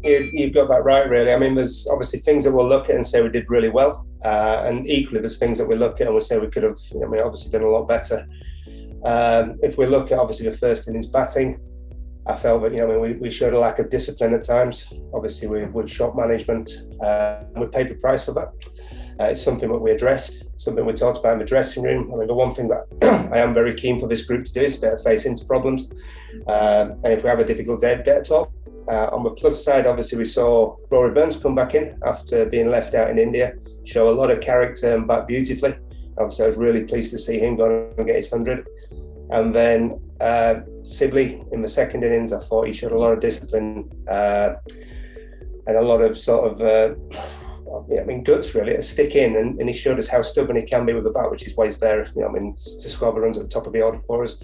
you've got that right, really. I mean, there's obviously things that we'll look at and say we did really well, and equally there's things that we look at and we say we could have, obviously done a lot better. If we look at obviously the first innings batting, I felt that we showed a lack of discipline at times. Obviously, with shot management, we paid the price for that. It's something that we addressed, something we talked about in the dressing room. I mean, the one thing that I am very keen for this group to do is better face into problems. And if we have a difficult day, better talk. On the plus side, obviously, we saw Rory Burns come back in after being left out in India, show a lot of character and bat beautifully. Obviously, I was really pleased to see him go and get his 100. And then Sibley in the second innings, I thought he showed a lot of discipline and a lot of guts really, to stick in, and he showed us how stubborn he can be with the bat, which is why he's there, to score the runs at the top of the order for us.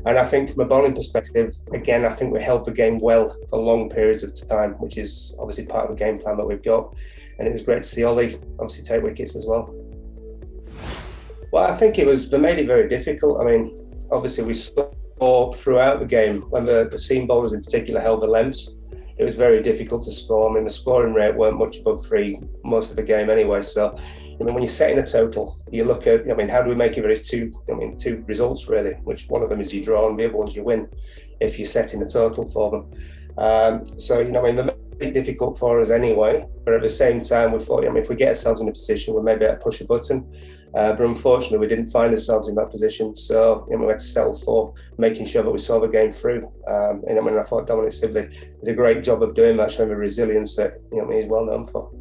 And I think from a bowling perspective, again, I think we held the game well for long periods of time, which is obviously part of the game plan that we've got. And it was great to see Ollie obviously take wickets as well. Well, I think they made it very difficult. I mean, obviously we saw throughout the game when the seam bowlers in particular held the lengths, it was very difficult to score. I mean, the scoring rate weren't much above 3 most of the game anyway. So, when you're setting a total, you look at, how do we make it? There is two results really, which one of them is you draw and the other one's you win if you're setting a total for them. They made it difficult for us anyway. But at the same time, we thought, if we get ourselves in a position, we may be able to push a button. But unfortunately, we didn't find ourselves in that position. So, we had to settle for making sure that we saw the game through. I thought Dominic Sibley did a great job of doing that, showing the resilience that, he's well known for.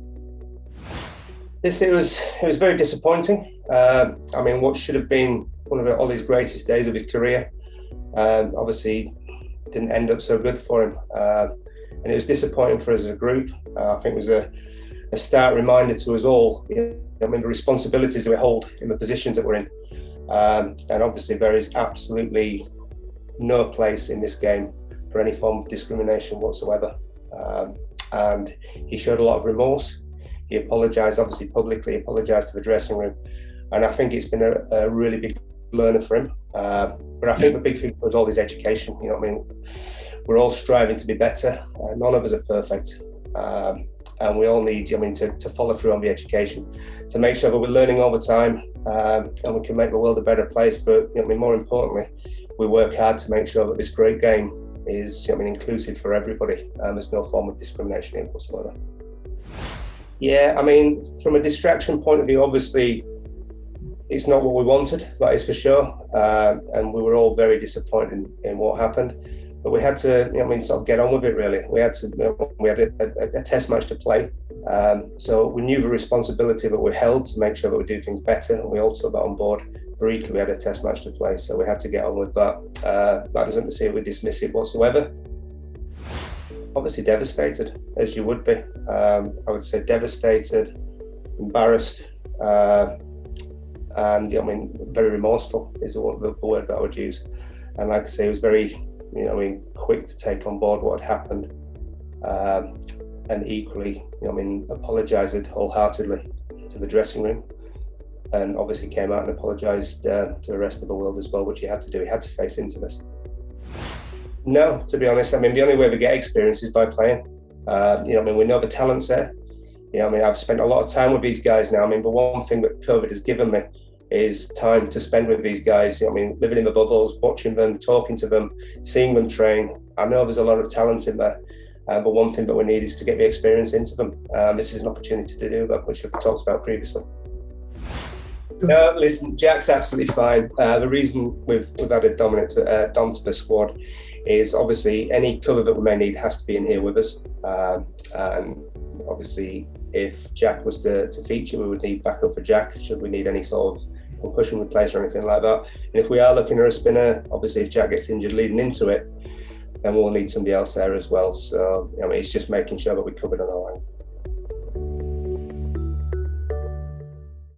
It was very disappointing. What should have been one of Ollie's greatest days of his career, obviously didn't end up so good for him. And it was disappointing for us as a group. I think it was a stark reminder to us all, the responsibilities that we hold in the positions that we're in. And obviously there is absolutely no place in this game for any form of discrimination whatsoever. And he showed a lot of remorse. He apologised, obviously publicly, apologised to the dressing room. And I think it's been a really big learner for him. But I think the big thing was all his education. We're all striving to be better. None of us are perfect. And we all need, to follow through on the education, to make sure that we're learning all the time and we can make the world a better place. But, more importantly, we work hard to make sure that this great game is, inclusive for everybody. There's no form of discrimination in whatsoever. Yeah, from a distraction point of view, obviously, it's not what we wanted, that is for sure. And we were all very disappointed in what happened. But we had to, sort of get on with it really. We had a test match to play. So we knew the responsibility that we held to make sure that we do things better. And we also got on board. But equally, we had a test match to play. So we had to get on with that. That doesn't say we dismiss it whatsoever. Obviously devastated, as you would be. I would say devastated, embarrassed, and very remorseful is the word that I would use. And like I say, it was very, quick to take on board what had happened, and equally, apologised wholeheartedly to the dressing room, and obviously came out and apologised to the rest of the world as well, which he had to do. He had to face into this. No, to be honest, the only way we get experience is by playing. We know the talent's there. I've spent a lot of time with these guys now. The one thing that COVID has given me is time to spend with these guys. Living in the bubbles, watching them, talking to them, seeing them train. I know there's a lot of talent in there, but one thing that we need is to get the experience into them. This is an opportunity to do that, which we've talked about previously. No, listen, Jack's absolutely fine. The reason we've added Dom to the squad is obviously any cover that we may need has to be in here with us. And obviously, if Jack was to feature, we would need backup for Jack, should we need any sort of concussion replace or anything like that. And if we are looking at a spinner, obviously if Jack gets injured leading into it, then we'll need somebody else there as well. So, it's just making sure that we're covered on our line.